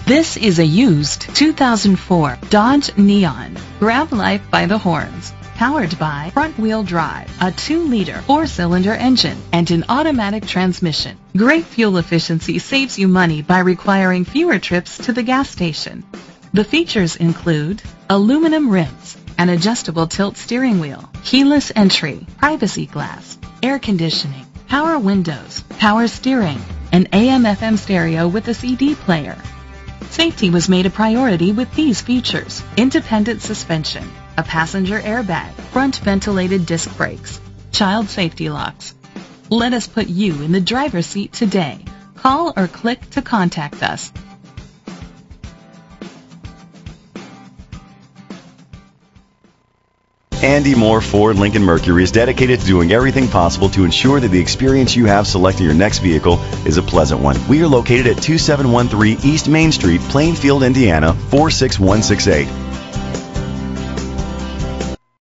This is a used 2004 Dodge Neon. Grab life by the horns. Powered by front-wheel drive, a 2-liter 4-cylinder engine, and an automatic transmission. Great fuel efficiency saves you money by requiring fewer trips to the gas station. The features include aluminum rims, an adjustable tilt steering wheel, keyless entry, privacy glass, air conditioning, power windows, power steering, an AM/FM stereo with a CD player. Safety was made a priority with these features: independent suspension, a passenger airbag, front ventilated disc brakes, child safety locks. Let us put you in the driver's seat today. Call or click to contact us. Andy Moore Ford Lincoln Mercury is dedicated to doing everything possible to ensure that the experience you have selecting your next vehicle is a pleasant one. We are located at 2713 East Main Street, Plainfield, Indiana, 46168.